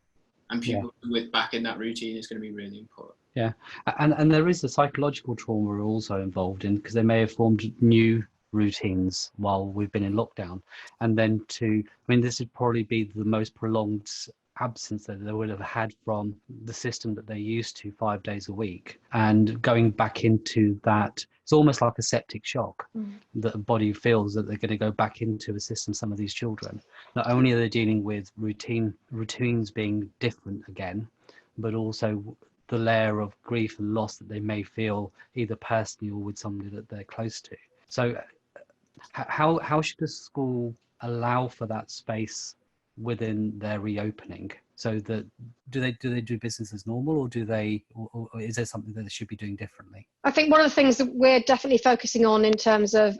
Speaker 2: and people back in that routine is going to be really important.
Speaker 1: Yeah, and there is a psychological trauma also involved in, because they may have formed new routines while we've been in lockdown, and then this would probably be the most prolonged absence that they would have had from the system that they're used to 5 days a week, and going back into that, it's almost like a septic shock that the body feels that they're going to go back into a system. Some of these children, not only are they dealing with routines being different again, but also the layer of grief and loss that they may feel either personally or with somebody that they're close to. So how should the school allow for that space within their reopening? So that do they do business as normal, or or is there something that they should be doing differently?
Speaker 3: I think one of the things that we're definitely focusing on in terms of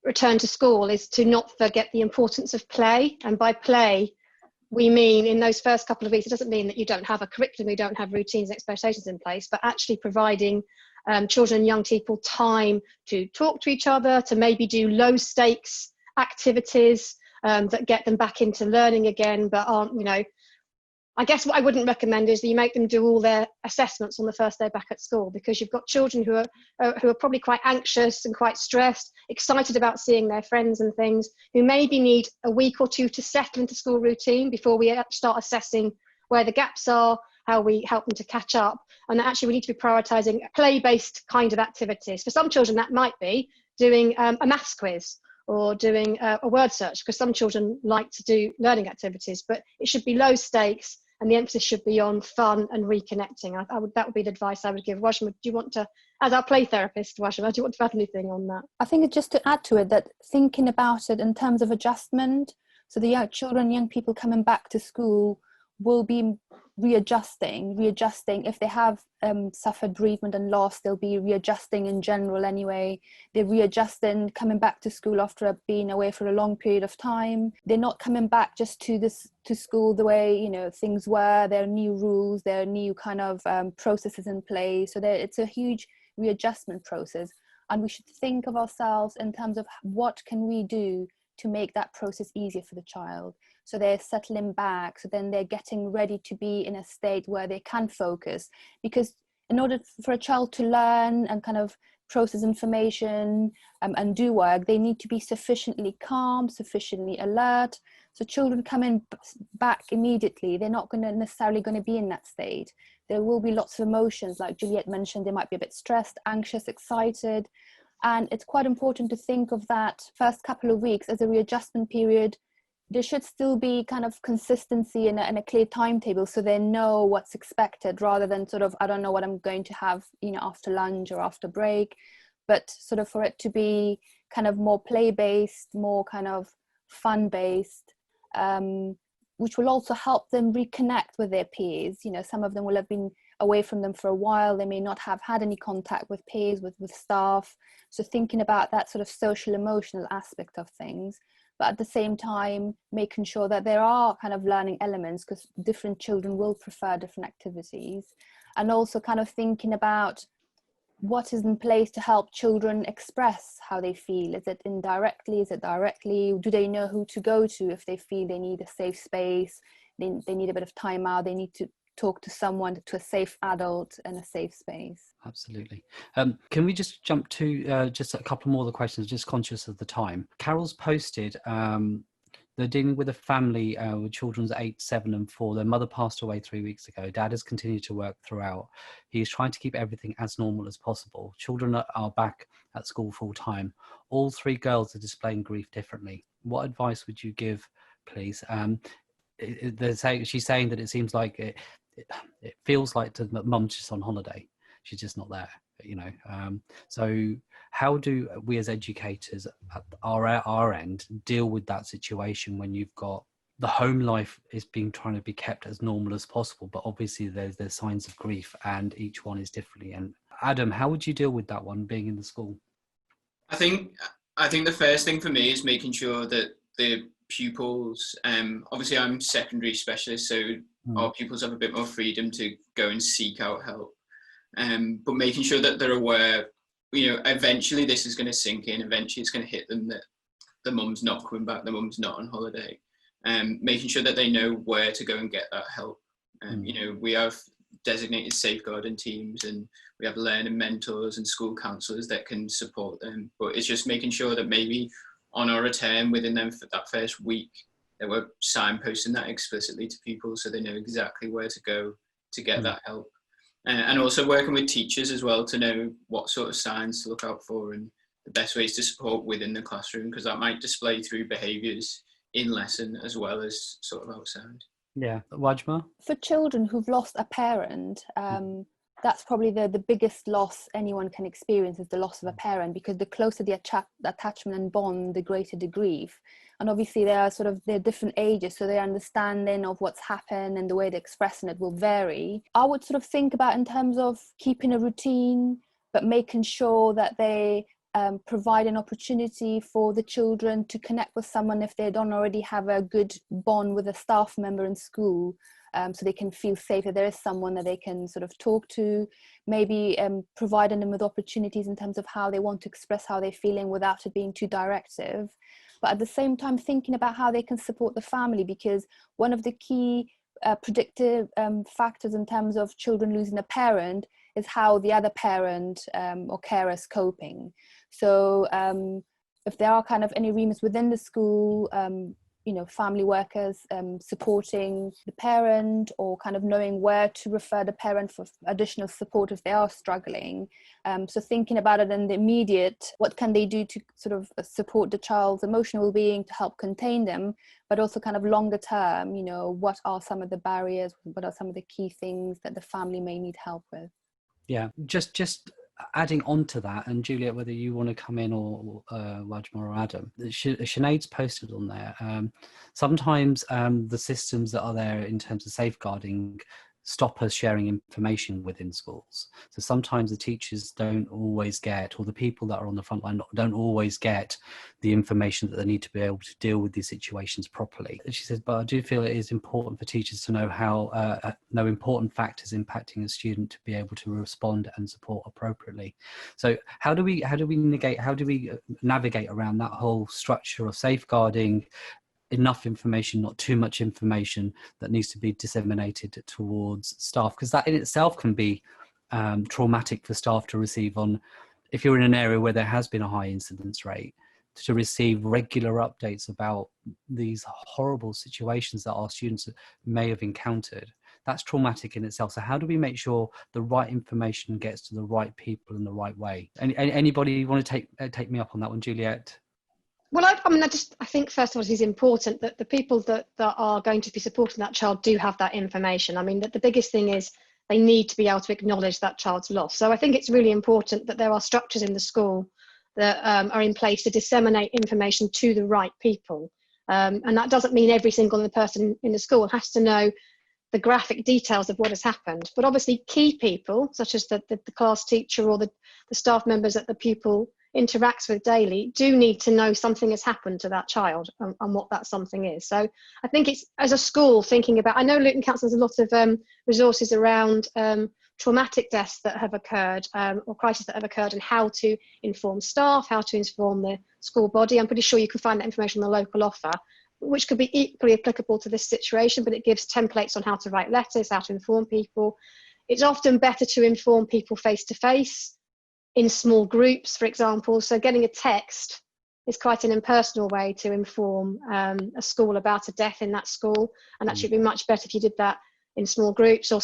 Speaker 3: return to school is to not forget the importance of play. And by play, we mean in those first couple of weeks, it doesn't mean that you don't have a curriculum, you don't have routines and expectations in place, but actually providing children and young people time to talk to each other, to maybe do low stakes activities that get them back into learning again, but aren't, you know, I guess what I wouldn't recommend is that you make them do all their assessments on the first day back at school, because you've got children who are probably quite anxious and quite stressed, excited about seeing their friends and things, who maybe need a week or two to settle into school routine before we start assessing where the gaps are, how we help them to catch up. And actually we need to be prioritising play-based kind of activities. For some children that might be doing a maths quiz, or doing a word search, because some children like to do learning activities, but it should be low stakes, and the emphasis should be on fun and reconnecting. That would be the advice I would give. Washima, do you want to, as our play therapist, Washima, do you want to add anything on that?
Speaker 4: I think just to add to it, that thinking about it in terms of adjustment, so the young people coming back to school will be readjusting. If they have suffered bereavement and loss, they'll be readjusting in general anyway. They're readjusting, coming back to school after being away for a long period of time. They're not coming back just to school the way, you know, things were. There are new rules, there are new kind of processes in place. So it's a huge readjustment process, and we should think of ourselves in terms of what can we do to make that process easier for the child. So they're settling back, so then they're getting ready to be in a state where they can focus. Because in order for a child to learn and kind of process information and do work, they need to be sufficiently calm, sufficiently alert. So children coming back immediately, they're not necessarily going to be in that state. There will be lots of emotions, like Juliet mentioned. They might be a bit stressed, anxious, excited. And it's quite important to think of that first couple of weeks as a readjustment period. There should still be kind of consistency and a clear timetable, so they know what's expected, rather than sort of, I don't know what I'm going to have, you know, after lunch or after break, but sort of for it to be kind of more play-based, more kind of fun-based, which will also help them reconnect with their peers. You know, some of them will have been away from them for a while. They may not have had any contact with peers, with staff. So thinking about that sort of social emotional aspect of things, but at the same time making sure that there are kind of learning elements, because different children will prefer different activities, and also kind of thinking about what is in place to help children express how they feel. Is it indirectly, is it directly? Do they know who to go to if they feel they need a safe space, they need a bit of time out, they need to talk to someone, to a safe adult in a safe space?
Speaker 1: Absolutely. Can we just jump to just a couple more of the questions, just conscious of the time? Carol's posted, they're dealing with a family with children's 8, 7 and 4. Their mother passed away 3 weeks ago. Dad has continued to work throughout. He's trying to keep everything as normal as possible. Children are back at school full time. All 3 girls are displaying grief differently. What advice would you give, please? She's saying that it seems like it feels like mum's just on holiday. She's just not there, you know. So how do we as educators at our end deal with that situation when you've got the home life is being trying to be kept as normal as possible, but obviously there's signs of grief and each one is differently. And Adam, how would you deal with that one being in the school?
Speaker 2: I think the first thing for me is making sure that the pupils, obviously I'm secondary specialist, so our pupils have a bit more freedom to go and seek out help. But making sure that they're aware, eventually this is going to sink in, eventually it's going to hit them that the mum's not coming back, the mum's not on holiday. Making sure that they know where to go and get that help. We have designated safeguarding teams and we have learning mentors and school counsellors that can support them. But it's just making sure that maybe on our return within them for that first week, that we're signposting that explicitly to people so they know exactly where to go to get that help. And also working with teachers as well to know what sort of signs to look out for and the best ways to support within the classroom, because that might display through behaviours in lesson as well as sort of outside.
Speaker 1: Yeah, Wajma? For
Speaker 4: children who've lost a parent, that's probably the biggest loss anyone can experience, is the loss of a parent, because the closer the attachment and bond, the greater the grief. And obviously they're different ages, so their understanding of what's happened and the way they're expressing it will vary. I would sort of think about in terms of keeping a routine, but making sure that they provide an opportunity for the children to connect with someone if they don't already have a good bond with a staff member in school, so they can feel safe that there is someone that they can sort of talk to, maybe providing them with opportunities in terms of how they want to express how they're feeling without it being too directive. But at the same time thinking about how they can support the family, because one of the key predictive factors in terms of children losing a parent is how the other parent or carer is coping. So if there are kind of any remits within the school, family workers supporting the parent, or kind of knowing where to refer the parent for additional support if they are struggling. So thinking about it in the immediate, what can they do to sort of support the child's emotional well-being to help contain them, but also kind of longer term, what are some of the barriers, what are some of the key things that the family may need help with?
Speaker 1: Yeah, just adding on to that, and Juliet, whether you want to come in or Wajma or Adam, Sinead's posted on there. Sometimes the systems that are there in terms of safeguarding stop us sharing information within schools. So sometimes the teachers don't always get, or the people that are on the front line don't always get the information that they need to be able to deal with these situations properly. And she says, but I do feel it is important for teachers to know how know important factors impacting a student to be able to respond and support appropriately. So how do we navigate around that whole structure of safeguarding enough information, not too much information that needs to be disseminated towards staff, because that in itself can be traumatic for staff to receive if you're in an area where there has been a high incidence rate, to receive regular updates about these horrible situations that our students may have encountered. That's traumatic in itself. So how do we make sure the right information gets to the right people in the right way? Anybody want to take me up on that one, Juliet?
Speaker 3: Well, I think first of all, it is important that the people that are going to be supporting that child do have that information. I mean, the biggest thing is they need to be able to acknowledge that child's loss. So I think it's really important that there are structures in the school that are in place to disseminate information to the right people. And that doesn't mean every single person in the school has to know the graphic details of what has happened. But obviously key people, such as the class teacher or the staff members that the pupil interacts with daily, do need to know something has happened to that child and what that something is. So I think it's, as a school, thinking about, I know Luton Council has a lot of resources around traumatic deaths that have occurred or crises that have occurred, and how to inform staff, how to inform the school body. I'm pretty sure you can find that information on the local offer, which could be equally applicable to this situation, but it gives templates on how to write letters, how to inform people. It's often better to inform people face to face, in small groups, for example. So getting a text is quite an impersonal way to inform a school about a death in that school, and that should be much better if you did that in small groups or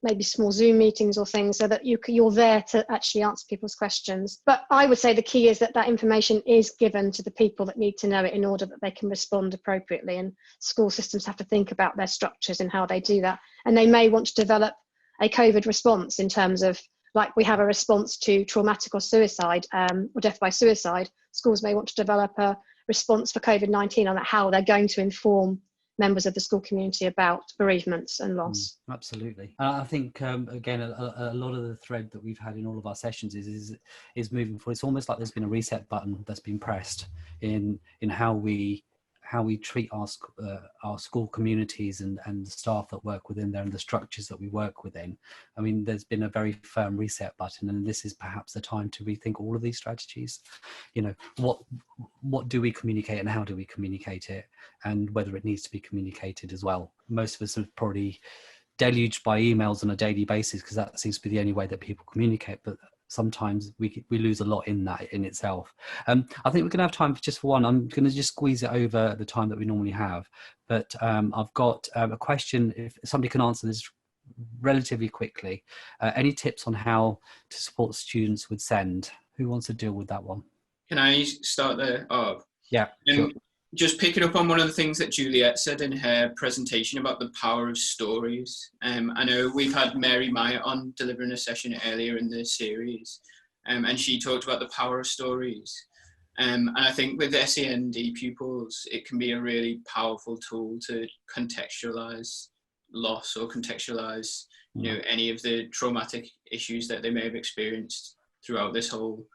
Speaker 3: maybe small Zoom meetings or things, so that you're there to actually answer people's questions. But I would say the key is that information is given to the people that need to know it in order that they can respond appropriately, and school systems have to think about their structures and how they do that. And they may want to develop a COVID response in terms of like we have a response to traumatic or suicide or death by suicide, schools may want to develop a response for COVID-19 on how they're going to inform members of the school community about bereavements and loss.
Speaker 1: Absolutely. I think again a lot of the thread that we've had in all of our sessions is moving forward. It's almost like there's been a reset button that's been pressed in how we treat our school communities and the staff that work within there and the structures that we work within. I mean, there's been a very firm reset button, and this is perhaps the time to rethink all of these strategies. You know, what do we communicate and how do we communicate it, and whether it needs to be communicated as well. Most of us are probably deluged by emails on a daily basis because that seems to be the only way that people communicate, but sometimes we lose a lot in that in itself. I think we're going to have time for just one. I'm going to just squeeze it over the time that we normally have, but I've got a question. If somebody can answer this relatively quickly, any tips on how to support students with SEND? Who wants to deal with that one?
Speaker 2: Can I start there? Oh,
Speaker 1: yeah, sure.
Speaker 2: Just picking up on one of the things that Juliet said in her presentation about the power of stories. I know we've had Mary Myatt on delivering a session earlier in the series, and she talked about the power of stories. And I think with SEND pupils, it can be a really powerful tool to contextualise loss or contextualise, you know, any of the traumatic issues that they may have experienced throughout this whole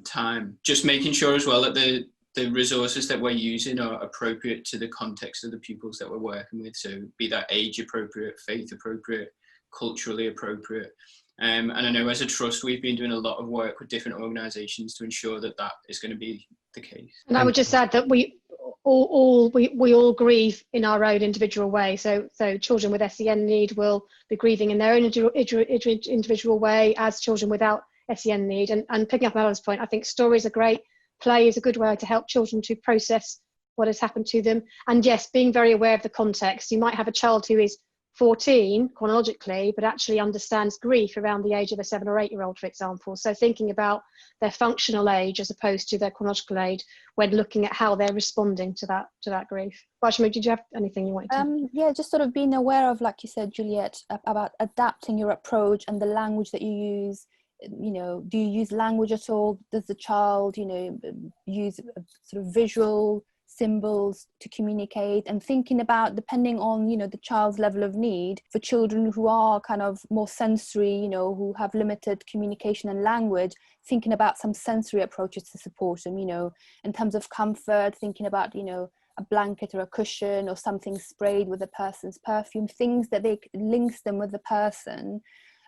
Speaker 2: time. Just making sure as well that the resources that we're using are appropriate to the context of the pupils that we're working with. So be that age appropriate, faith appropriate, culturally appropriate. And I know as a trust, we've been doing a lot of work with different organisations to ensure that that is going to be the case.
Speaker 3: And I would just add that we all grieve in our own individual way. So children with SEN need will be grieving in their own individual way as children without SEN need. And picking up on Alan's point, I think stories are great. Play is a good way to help children to process what has happened to them. And yes, being very aware of the context. You might have a child who is 14 chronologically, but actually understands grief around the age of a 7 or 8 year old, for example. So thinking about their functional age as opposed to their chronological age when looking at how they're responding to that grief. Rajma, did you have anything you wanted to?
Speaker 4: Yeah, just sort of being aware of, like you said, Juliet, about adapting your approach and the language that you use. You know, do you use language at all? Does the child, you know, use sort of visual symbols to communicate? And thinking about, depending on, you know, the child's level of need, for children who are kind of more sensory, you know, who have limited communication and language, thinking about some sensory approaches to support them, you know, in terms of comfort, thinking about, you know, a blanket or a cushion or something sprayed with the person's perfume, things that they links them with the person.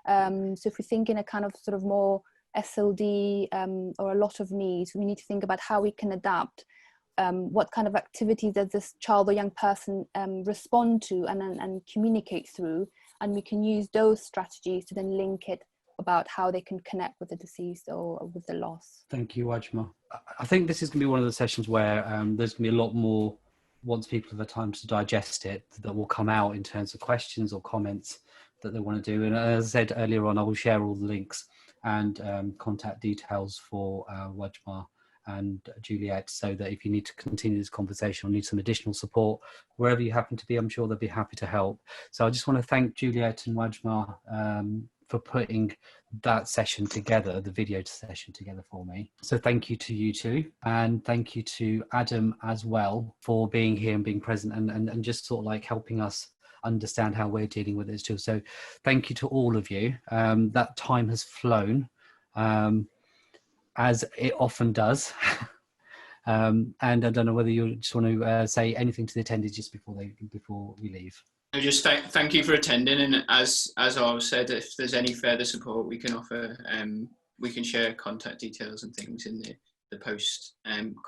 Speaker 4: So if we think in a kind of sort of more SLD or a lot of needs, we need to think about how we can adapt. What kind of activities does this child or young person respond to and communicate through, and we can use those strategies to then link it about how they can connect with the deceased or with the loss.
Speaker 1: Thank you, Wajma. I think this is going to be one of the sessions where there's going to be a lot more, once people have had time to digest it, that will come out in terms of questions or comments that they want to do. And as I said earlier on, I will share all the links and contact details for Wajma and Juliet, so that if you need to continue this conversation or need some additional support, wherever you happen to be, I'm sure they'll be happy to help. So I just want to thank Juliet and Wajma for putting that session together, the video session together for me. So thank you to you two, and thank you to Adam as well for being here and being present and just sort of like helping us understand how we're dealing with this too. So thank you to all of you. That time has flown, as it often does. And I don't know whether you just want to say anything to the attendees just before we leave.
Speaker 2: I just thank you for attending, and as I've said, if there's any further support we can offer, we can share contact details and things in the post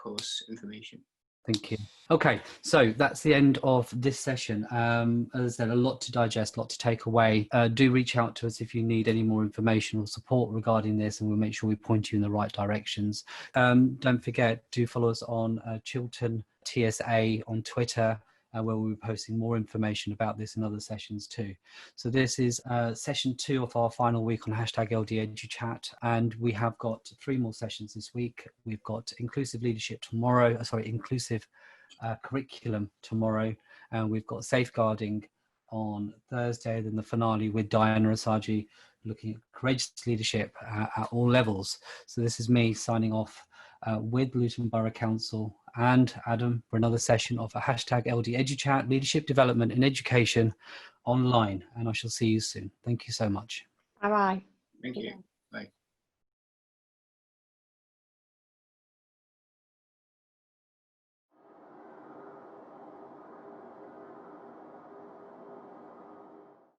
Speaker 2: course information.
Speaker 1: Thank you. Okay, so that's the end of this session. As I said, a lot to digest, a lot to take away. Do reach out to us if you need any more information or support regarding this, and we'll make sure we point you in the right directions. Don't forget to follow us on Chiltern TSA on Twitter, where we'll be posting more information about this and other sessions too. So this is session 2 of our final week on #LDeduchat, and we have got 3 more sessions this week. We've got inclusive leadership tomorrow, inclusive curriculum tomorrow, and we've got safeguarding on Thursday, then the finale with Diana Asagi looking at courageous leadership at all levels. So this is me signing off with Luton Borough Council and Adam for another session of a hashtag LDeduchat, Leadership Development in Education online. And I shall see you soon. Thank you so much.
Speaker 3: Bye-bye.
Speaker 2: Thank you.